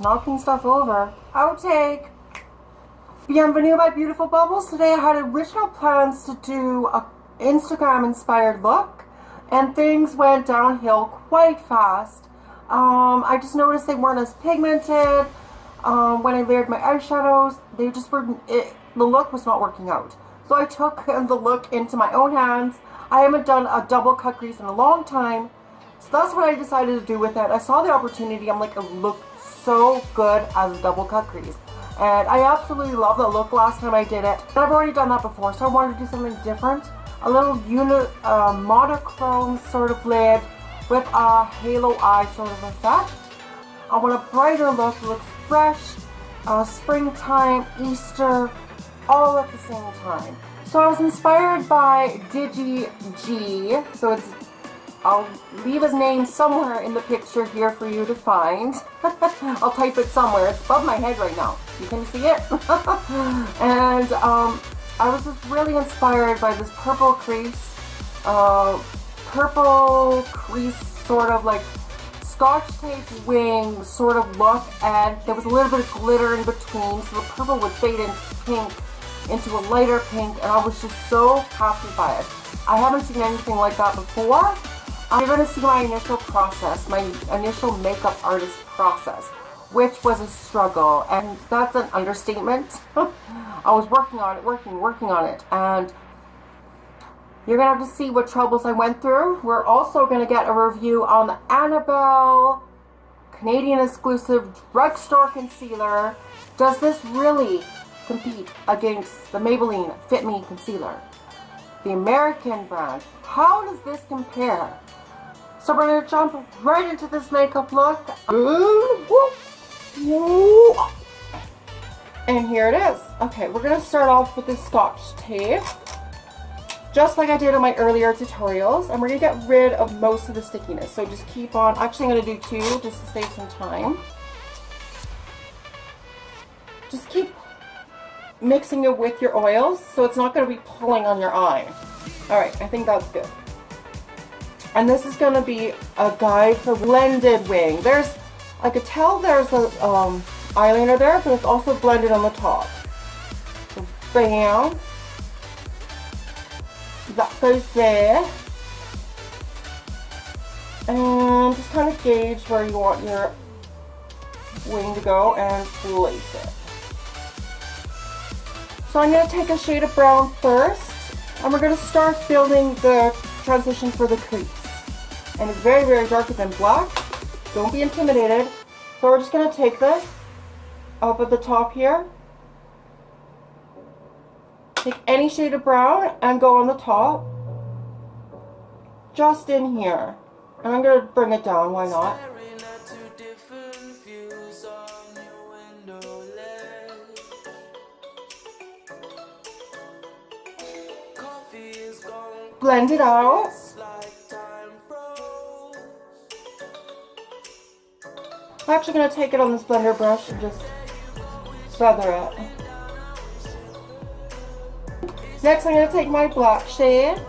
knocking stuff over. Outtake. Bienvenue, my beautiful bubbles. Today I had original plans to do a Instagram inspired look, and things went downhill quite fast. I just noticed they weren't as pigmented. When I layered my eyeshadows, they just weren't, the look was not working out. So I took the look into my own hands. I haven't done a double cut crease in a long time. So that's what I decided to do with it. I saw the opportunity. I'm like, it looked so good as a double cut crease. And I absolutely love the look last time I did it. And I've already done that before, so I wanted to do something different. A little monochrome sort of lid with a halo eye sort of effect. I want a brighter look, looks fresh, springtime, Easter, all at the same time. So I was inspired by Digi G. So I'll leave his name somewhere in the picture here for you to find. I'll type it somewhere. It's above my head right now. You can see it. And I was just really inspired by this purple crease sort of like Scotch tape wing sort of look, and there was a little bit of glitter in between, so the purple would fade into pink, into a lighter pink, and I was just so happy by it. I haven't seen anything like that before. You're going to see my initial process, my initial makeup artist process, which was a struggle, and that's an understatement. I was working on it, working on it, and you're going to have to see what troubles I went through. We're also going to get a review on the Annabelle Canadian exclusive drugstore concealer. Does this really compete against the Maybelline Fit Me concealer? The American brand. How does this compare? So we're going to jump right into this makeup look. And here it is. Okay, we're going to start off with this Scotch tape, just like I did in my earlier tutorials, and we're going to get rid of most of the stickiness. So just keep on, actually I'm going to do two just to save some time. Just keep mixing it with your oils so it's not going to be pulling on your eye. Alright, I think that's good. And this is going to be a guide for blended wing. I could tell there's a eyeliner there, but it's also blended on the top. So bam. That goes there. And just kind of gauge where you want your wing to go and place it. So I'm going to take a shade of brown first, and we're going to start building the transition for the crease. And it's very, very dark than black. Don't be intimidated. So we're just going to take this up at the top here. Take any shade of brown and go on the top. Just in here. And I'm going to bring it down, why not? Blend it out. I'm actually going to take it on this blender brush and just feather it. Next I'm going to take my black shade.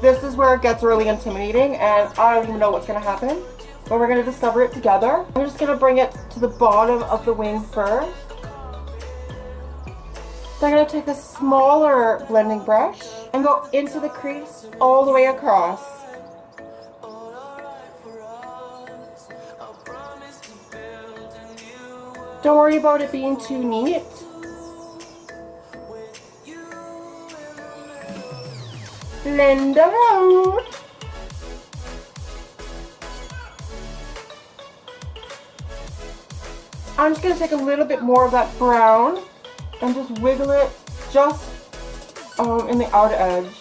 This is where it gets really intimidating, and I don't even know what's going to happen, but we're going to discover it together. I'm just going to bring it to the bottom of the wing first. Then I'm going to take a smaller blending brush and go into the crease all the way across. Don't worry about it being too neat. Blend it out. I'm just going to take a little bit more of that brown and just wiggle it just in the outer edge.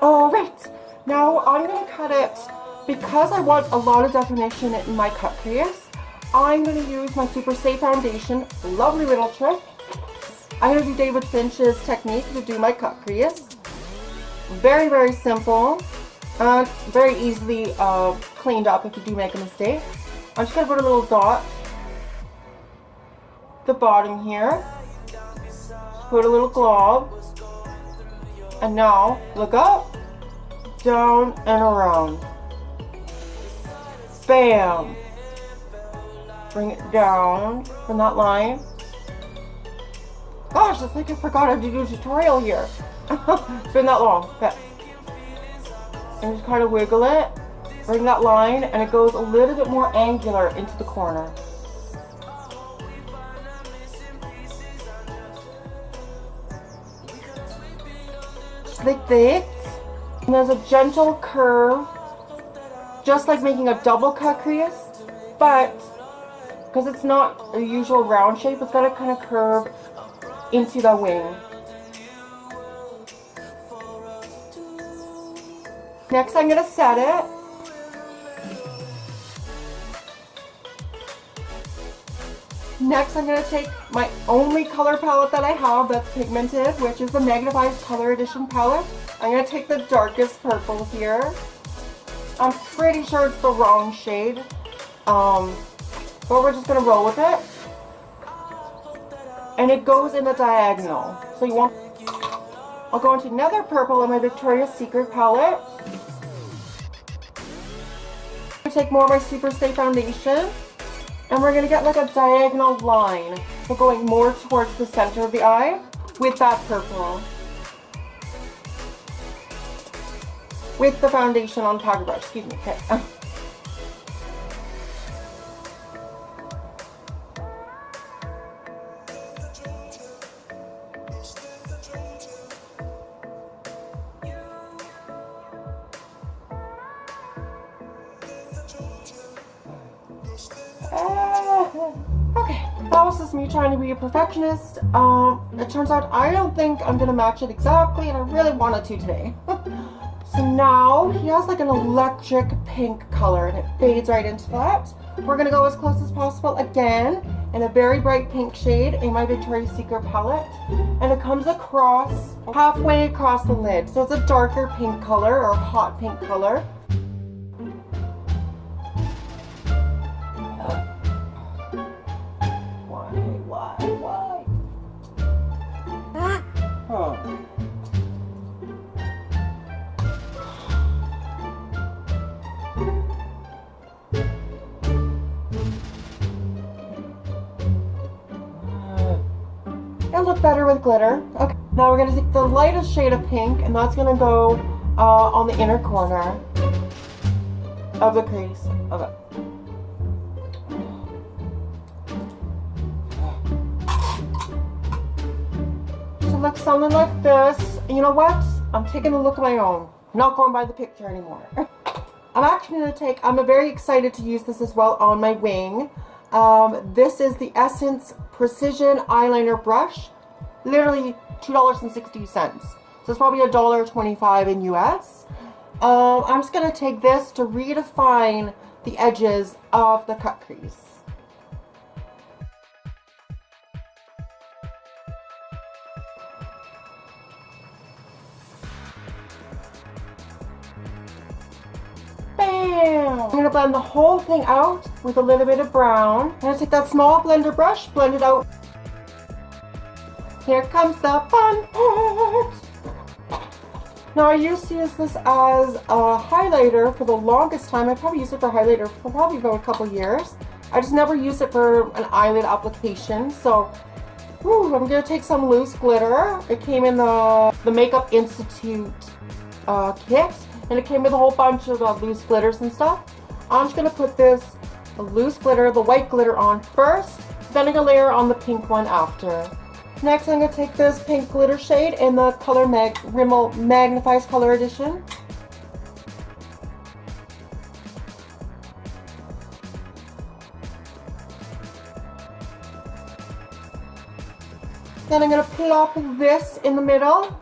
Alright, now I'm going to cut it, because I want a lot of definition in my cut crease. I'm going to use my Super Stay Foundation. Lovely little trick. I'm going to do David Finch's technique to do my cut crease. Very, very simple. And very easily cleaned up if you do make a mistake. I'm just going to put a little dot at the bottom here. Just put a little glob. And now, look up, down, and around. Bam! Bring it down from that line. Gosh, it's like I forgot how to do a tutorial here. It's been that long. Okay. And just kind of wiggle it. Bring that line, and it goes a little bit more angular into the corner. Just like this. And there's a gentle curve, just like making a double cut crease, but because it's not a usual round shape, it's got to kind of curve into the wing. Next, I'm going to set it. Next, I'm going to take my only color palette that I have that's pigmented, which is the Magnified Color Edition palette. I'm going to take the darkest purple here. I'm pretty sure it's the wrong shade, but we're just going to roll with it. And it goes in a diagonal. So you want, I'll go into another purple in my Victoria's Secret palette. I take more of my Super Stay foundation, and we're going to get like a diagonal line. So going more towards the center of the eye with that purple. With the foundation on powder brush, excuse me. Okay. Okay, that was just me trying to be a perfectionist. It turns out I don't think I'm gonna match it exactly, and I really wanted to today. So now he has like an electric pink color, and it fades right into that. We're gonna go as close as possible again in a very bright pink shade in my Victoria's Secret palette, and it comes across halfway across the lid. So it's a darker pink color, or hot pink color. Why? Huh. It'll look better with glitter. Okay, now we're going to take the lightest shade of pink, and that's going to go on the inner corner of the crease. Okay. So it looks something like this. You know what? I'm taking a look of my own. I'm not going by the picture anymore. I'm actually going to take, I'm very excited to use this as well on my wing. This is the Essence Precision Eyeliner Brush. Literally $2.60. So it's probably $1.25 in US. I'm just going to take this to redefine the edges of the cut crease. Bam! I'm going to blend the whole thing out with a little bit of brown. I'm going to take that small blender brush, blend it out. Here comes the fun part! Now I used to use this as a highlighter for the longest time. I probably used it for highlighter for probably about a couple years. I just never used it for an eyelid application. So, I'm going to take some loose glitter. It came in the Makeup Institute kit. And it came with a whole bunch of loose glitters and stuff. I'm just going to put this loose glitter, the white glitter on first, then I'm going to layer on the pink one after. Next, I'm going to take this pink glitter shade in the color Rimmel Magnifies Color Edition. Then I'm going to plop this in the middle.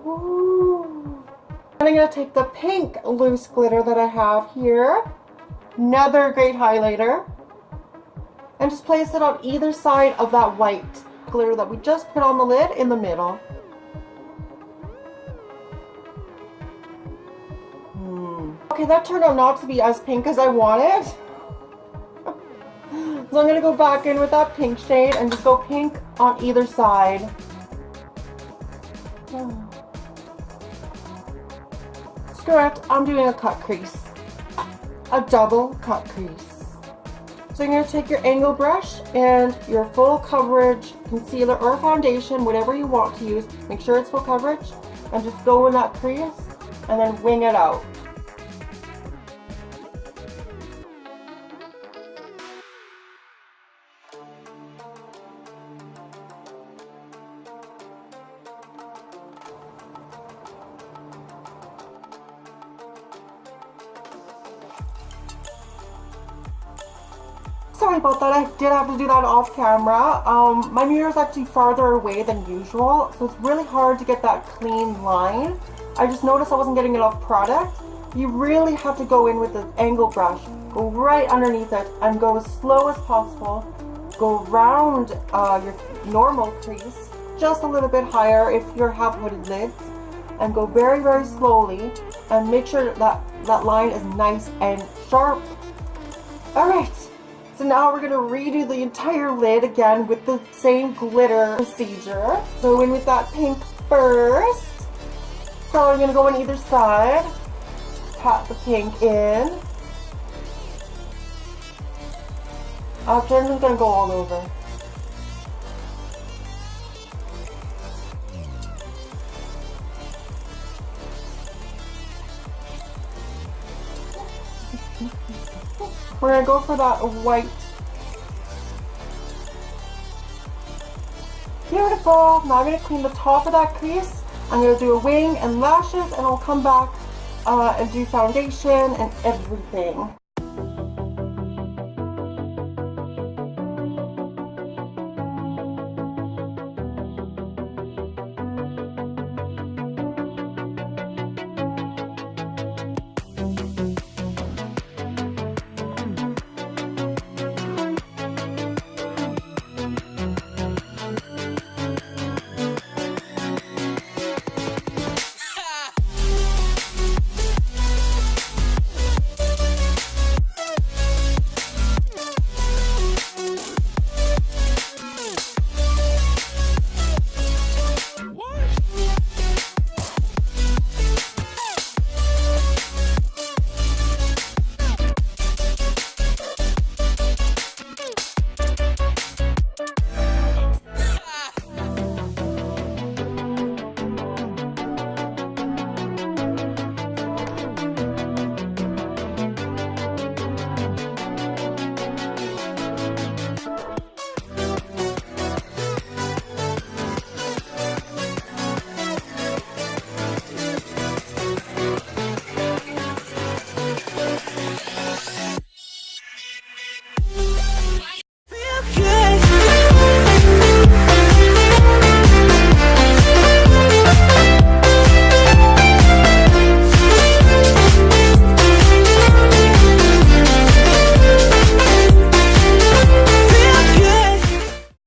Ooh. And I'm going to take the pink loose glitter that I have here, another great highlighter, and just place it on either side of that white glitter that we just put on the lid in the middle. Okay, that turned out not to be as pink as I wanted. So I'm going to go back in with that pink shade and just go pink on either side. Correct, I'm doing a cut crease. A double cut crease. So you're going to take your angle brush and your full coverage concealer or foundation, whatever you want to use. Make sure it's full coverage and just go in that crease and then wing it out. Sorry about that, I did have to do that off camera. My mirror is actually farther away than usual, so it's really hard to get that clean line. I just noticed I wasn't getting enough product. You really have to go in with the angle brush, go right underneath it, and go as slow as possible. Go around your normal crease, just a little bit higher if you have hooded lids, and go very, very slowly, and make sure that that line is nice and sharp. Alright. So now we're going to redo the entire lid again with the same glitter procedure. Go in with that pink first. So I'm going to go on either side. Pat the pink in. After I'm just going to go all over. We're going to go for that white. Beautiful. Now I'm going to clean the top of that crease. I'm going to do a wing and lashes, and I'll come back and do foundation and everything.